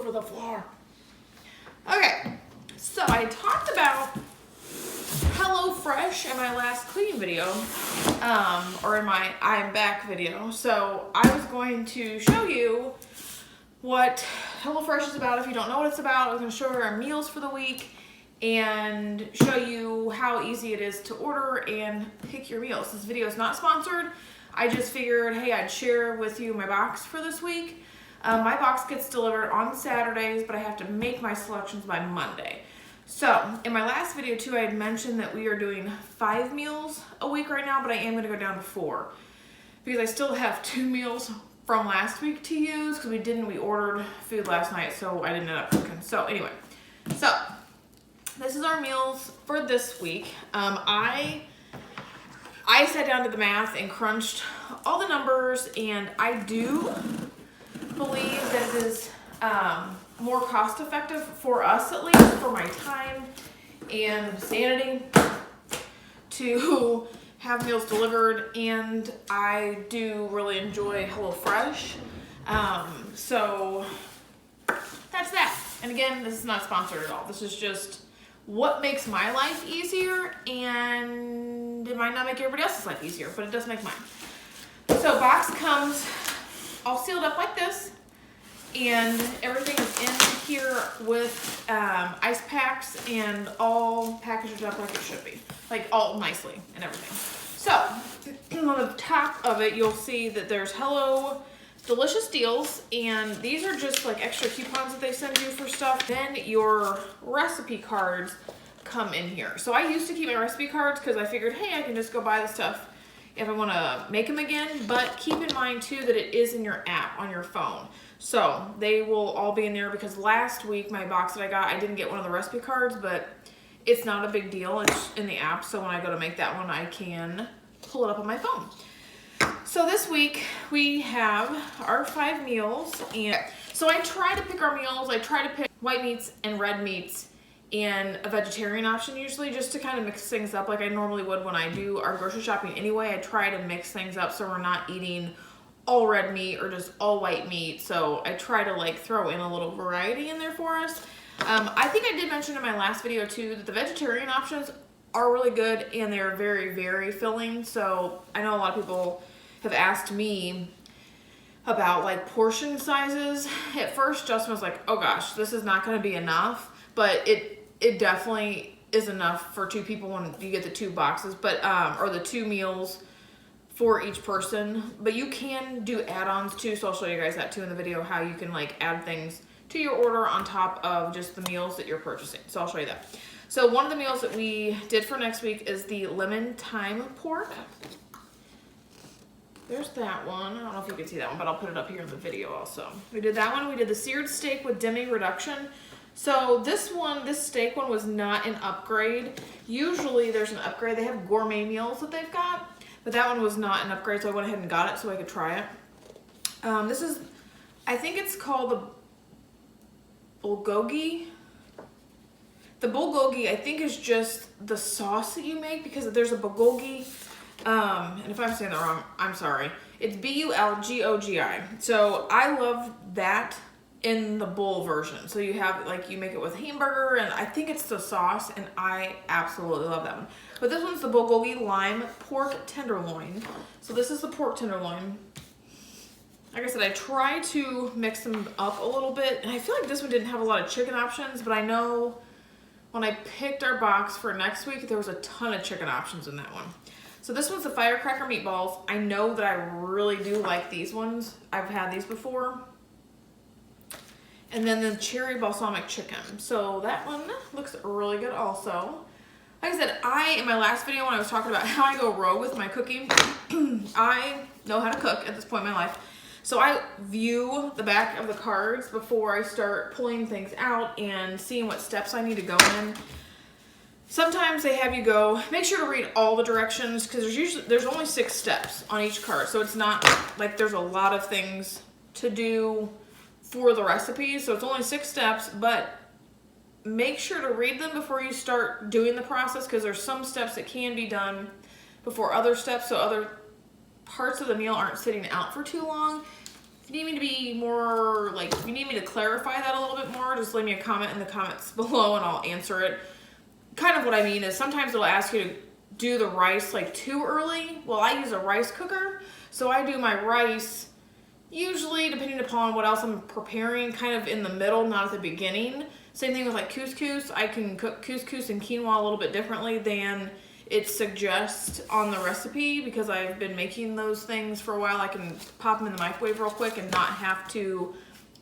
over the floor. Okay, so I talked about HelloFresh in my last cleaning video, or in my I'm back video. So I was going to show you what HelloFresh is about. If you don't know what it's about, I was going to show you our meals for the week and show you how easy it is to order and pick your meals. This video is not sponsored. I just figured, hey, I'd share with you my box for this week. My box gets delivered on Saturdays, but I have to make my selections by Monday. So in my last video too, I had mentioned that we are doing 5 meals a week right now, but I am going to go down to 4 because I still have 2 meals from last week to use because we ordered food last night, so I didn't end up cooking. So anyway, so this is our meals for this week. I sat down to the math and crunched all the numbers, and I do believe that it is more cost effective for us, at least for my time and sanity, to have meals delivered. And I do really enjoy HelloFresh, so that's that. And again, this is not sponsored at all. This is just what makes my life easier, and it might not make everybody else's life easier, but it does make mine. So box comes all sealed up like this, and everything is in here with ice packs and all packaged up like it should be, like all nicely and everything. So on the top of it, you'll see that there's Hello Delicious Deals, and these are just like extra coupons that they send you for stuff. Then your recipe cards come in here. So I used to keep my recipe cards because I figured, hey, I can just go buy the stuff if I want to make them again. But keep in mind too that it is in your app on your phone. So they will all be in there, because last week my box that I got, I didn't get one of the recipe cards, but it's not a big deal. It's in the app. So when I go to make that one, I can pull it up on my phone. So this week we have our 5 meals, and so I try to pick our meals. I try to pick white meats and red meats and a vegetarian option usually, just to kind of mix things up like I normally would when I do our grocery shopping anyway. I try to mix things up so we're not eating all red meat or just all white meat. So I try to like throw in a little variety in there for us. I think I did mention in my last video too that the vegetarian options are really good and they're very, very filling. So I know a lot of people have asked me about like portion sizes. At first Justin was like, oh gosh, this is not going to be enough, but it definitely is enough for 2 people when you get the 2 boxes, but or the 2 meals for each person. But you can do add-ons too, so I'll show you guys that too in the video, how you can like add things to your order on top of just the meals that you're purchasing. So I'll show you that. So one of the meals that we did for next week is the lemon thyme pork. There's that one. I don't know if you can see that one, but I'll put it up here in the video also. We did that one. We did the seared steak with demi reduction. So this steak one was not an upgrade. Usually there's an upgrade. They have gourmet meals that they've got, but that one was not an upgrade, so I went ahead and got it so I could try it. This is, I think it's called the bulgogi. The bulgogi, I think, is just the sauce that you make, because there's a bulgogi. And if I'm saying that wrong, I'm sorry. It's B-U-L-G-O-G-I. So I love that in the bowl version. So you have, like, you make it with hamburger, and I think it's the sauce, and I absolutely love that one. But this one's the bulgogi lime pork tenderloin. So this is the pork tenderloin. Like I said, I try to mix them up a little bit, and I feel like this one didn't have a lot of chicken options, but I know when I picked our box for next week, there was a ton of chicken options in that one. So this one's the firecracker meatballs. I know that I really do like these ones. I've had these before. And then the cherry balsamic chicken. So that one looks really good also. Like I said, in my last video when I was talking about how I go rogue with my cooking, I know how to cook at this point in my life. So I view the back of the cards before I start pulling things out and seeing what steps I need to go in. Sometimes they have you go, make sure to read all the directions, because there's only 6 steps on each card. So it's not like there's a lot of things to do for the recipe. So it's only 6 steps, but make sure to read them before you start doing the process, because there's some steps that can be done before other steps, so other parts of the meal aren't sitting out for too long. If you need me to be more like like, if you need me to clarify that a little bit more, just leave me a comment in the comments below and I'll answer it. Kind of what I mean is sometimes it'll ask you to do the rice like too early. Well, I use a rice cooker, so I do my rice usually, depending upon what else I'm preparing, kind of in the middle, not at the beginning. Same thing with like couscous. I can cook couscous and quinoa a little bit differently than it suggests on the recipe because I've been making those things for a while. I can pop them in the microwave real quick and not have to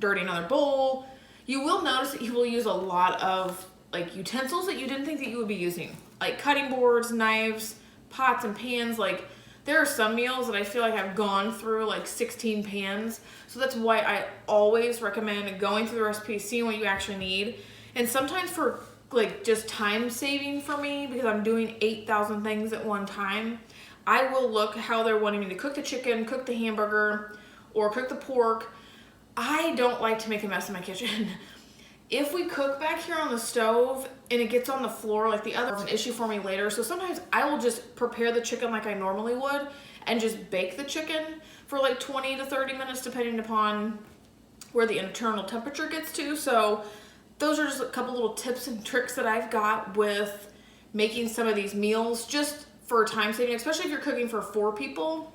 dirty another bowl. You will notice that you will use a lot of like utensils that you didn't think that you would be using, like cutting boards, knives, pots and pans. Like there are some meals that I feel like I've gone through like 16 pans. So that's why I always recommend going through the recipe, seeing what you actually need. And sometimes for like just time saving for me, because I'm doing 8,000 things at one time, I will look how they're wanting me to cook the chicken, cook the hamburger, or cook the pork. I don't like to make a mess in my kitchen. If we cook back here on the stove and it gets on the floor, like the other is an issue for me later. So sometimes I will just prepare the chicken like I normally would and just bake the chicken for like 20 to 30 minutes, depending upon where the internal temperature gets to. So those are just a couple little tips and tricks that I've got with making some of these meals just for time saving, especially if you're cooking for 4 people.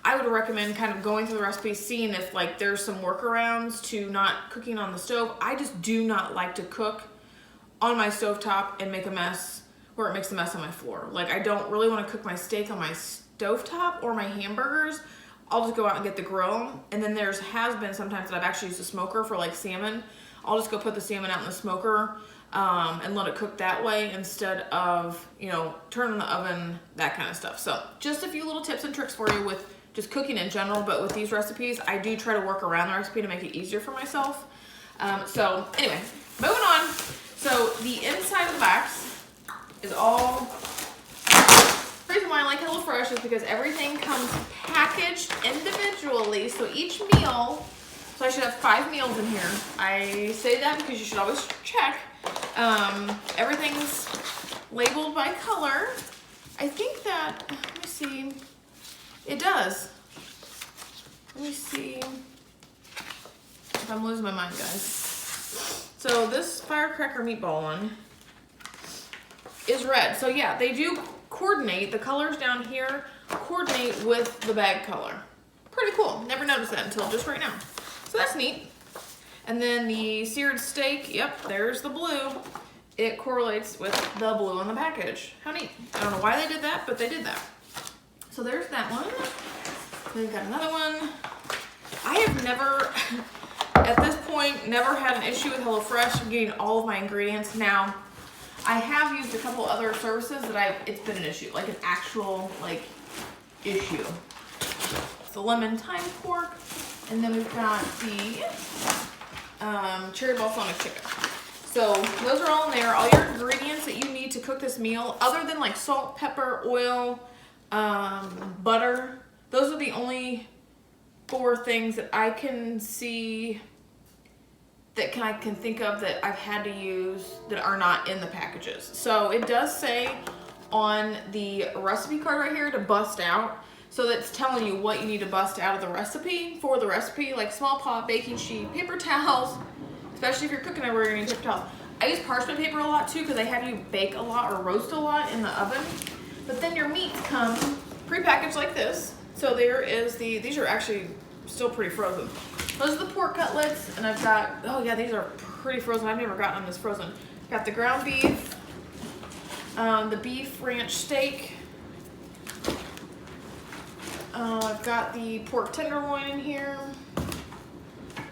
I would recommend kind of going through the recipe, seeing if like there's some workarounds to not cooking on the stove. I just do not like to cook on my stovetop and make a mess where it makes a mess on my floor. Like I don't really want to cook my steak on my stovetop or my hamburgers. I'll just go out and get the grill. And then has been sometimes that I've actually used a smoker for like salmon. I'll just go put the salmon out in the smoker and let it cook that way instead of, you know, turning the oven, that kind of stuff. So just a few little tips and tricks for you with just cooking in general, but with these recipes, I do try to work around the recipe to make it easier for myself. So anyway, moving on. So the inside of the box is all, the reason why I like HelloFresh is because everything comes packaged individually. So each meal, so I should have 5 meals in here. I say that because you should always check. Everything's labeled by color. I think that, let me see, it does. Let me see if I'm losing my mind, guys. So this firecracker meatball one is red. So yeah, they do coordinate, the colors down here coordinate with the bag color. Pretty cool. Never noticed that until just right now. So that's neat. And then the seared steak, yep, there's the blue. It correlates with the blue on the package. How neat. I don't know why they did that, but they did that. So there's that one. Then we've got another one. I have never, at this point, never had an issue with HelloFresh getting all of my ingredients. Now, I have used a couple other services that it's been an issue, like an actual, like, issue. It's the lemon thyme pork. And then we've got the cherry balsamic chicken. So those are all in there. All your ingredients that you need to cook this meal, other than like salt, pepper, oil, butter. Those are the only 4 things that I can see that I can think of that I've had to use that are not in the packages. So it does say on the recipe card right here to bust out. So that's telling you what you need to bust out of the recipe for the recipe, like small pot, baking sheet, paper towels, especially if you're cooking everywhere, you're gonna need paper towels. I use parchment paper a lot too because they have you bake a lot or roast a lot in the oven. But then your meats come prepackaged like this. So there is these are actually still pretty frozen. Those are the pork cutlets, and I've got, oh yeah, these are pretty frozen. I've never gotten them this frozen. Got the ground beef, the beef ranch steak. I've got the pork tenderloin in here,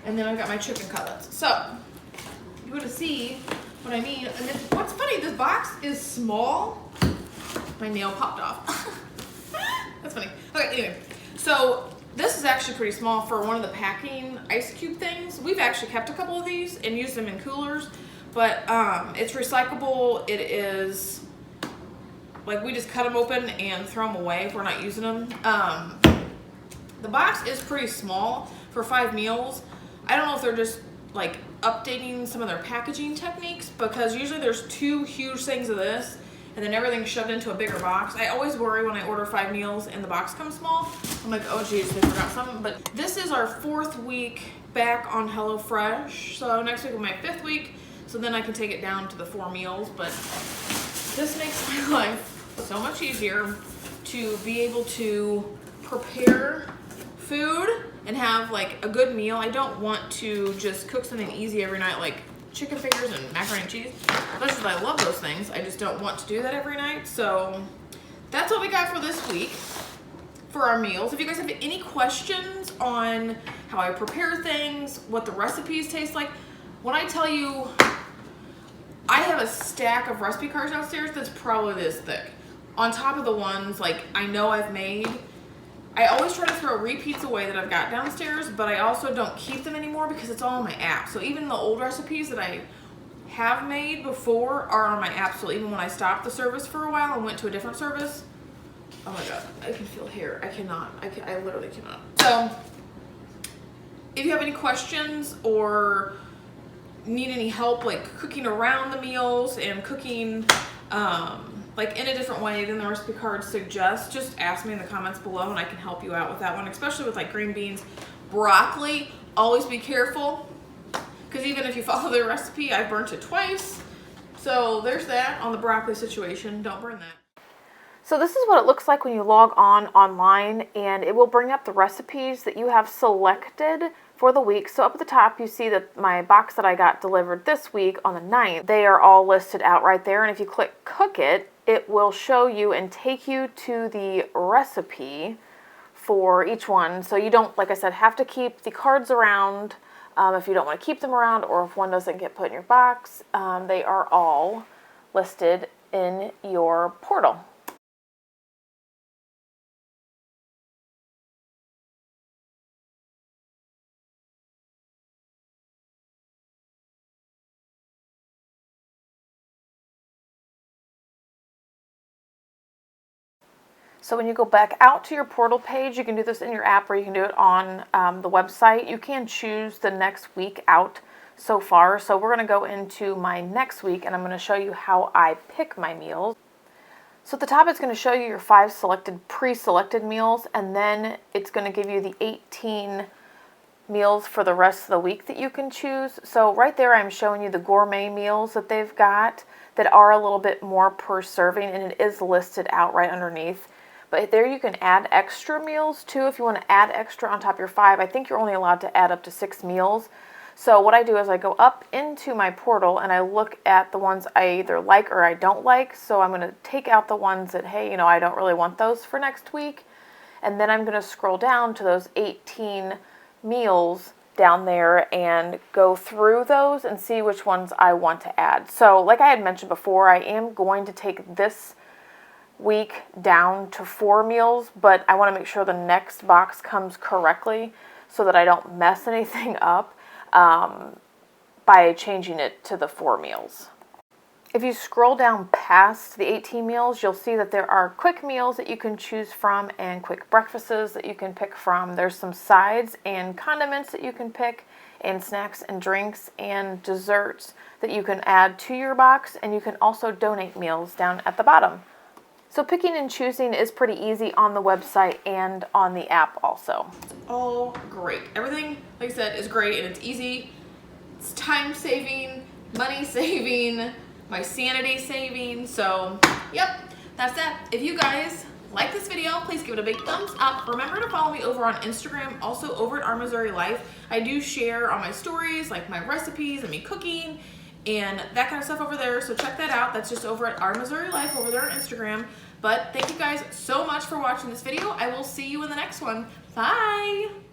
and then I've got my chicken cutlets. So you want to see what I mean. And then, what's funny, this box is small. My nail popped off. That's funny. Okay, anyway, so this is actually pretty small for one of the packing ice cube things. We've actually kept a couple of these and used them in coolers, but it's recyclable. It is like we just cut them open and throw them away if we're not using them. The box is pretty small for 5 meals. I don't know if they're just like updating some of their packaging techniques, because usually there's 2 huge things of this and then everything's shoved into a bigger box. I always worry when I order 5 meals and the box comes small. I'm like, oh geez, they forgot something. But this is our 4th week back on HelloFresh. So next week will be my 5th week. So then I can take it down to the 4 meals. But this makes my life so much easier to be able to prepare food and have like a good meal. I don't want to just cook something easy every night like chicken fingers and macaroni and cheese. That's just, I love those things. I just don't want to do that every night. So that's what we got for this week for our meals. If you guys have any questions on how I prepare things, what the recipes taste like, when I tell you I have a stack of recipe cards downstairs that's probably this thick. On top of the ones like I know I've made. I always try to throw repeats away that I've got downstairs, but I also don't keep them anymore because it's all on my app. So even the old recipes that I have made before are on my app. So even when I stopped the service for a while and went to a different service, oh my God, I can feel hair. I cannot, I literally cannot. So if you have any questions or need any help like cooking around the meals and cooking like in a different way than the recipe cards suggest, just ask me in the comments below and I can help you out with that one, especially with like green beans. Broccoli, always be careful because even if you follow the recipe, I burnt it twice. So there's that on the broccoli situation. Don't burn that. So this is what it looks like when you log on online, and it will bring up the recipes that you have selected for the week. So up at the top you see that my box that I got delivered this week on the 9th, they are all listed out right there, and if you click cook it, it will show you and take you to the recipe for each one. So you don't, like I said, have to keep the cards around if you don't want to keep them around, or if one doesn't get put in your box. They are all listed in your portal. So when you go back out to your portal page, you can do this in your app or you can do it on the website. You can choose the next week out so far. So we're going to go into my next week and I'm going to show you how I pick my meals. So at the top it's going to show you your 5 selected pre-selected meals, and then it's going to give you the 18 meals for the rest of the week that you can choose. So right there I'm showing you the gourmet meals that they've got that are a little bit more per serving, and it is listed out right underneath. But there you can add extra meals too if you want to add extra on top of your 5. I think you're only allowed to add up to 6 meals. So what I do is I go up into my portal and I look at the ones I either like or I don't like. So I'm going to take out the ones that, hey, you know, I don't really want those for next week. And then I'm going to scroll down to those 18 meals down there and go through those and see which ones I want to add. So like I had mentioned before, I am going to take this week down to 4 meals, but I want to make sure the next box comes correctly so that I don't mess anything up by changing it to the 4 meals. If you scroll down past the 18 meals, you'll see that there are quick meals that you can choose from and quick breakfasts that you can pick from. There's some sides and condiments that you can pick, and snacks and drinks and desserts that you can add to your box, and you can also donate meals down at the bottom. So picking and choosing is pretty easy on the website and on the app also. It's all great. Everything, like I said, is great, and it's easy. It's time saving, money saving, my sanity saving. So, yep, that's that. If you guys like this video, please give it a big thumbs up. Remember to follow me over on Instagram, also over at Our Missouri Life. I do share on my stories, like my recipes and me cooking and that kind of stuff over there, so check that out. That's just over at Our Missouri Life over there on Instagram. But thank you guys so much for watching this video. I will see you in the next one. Bye!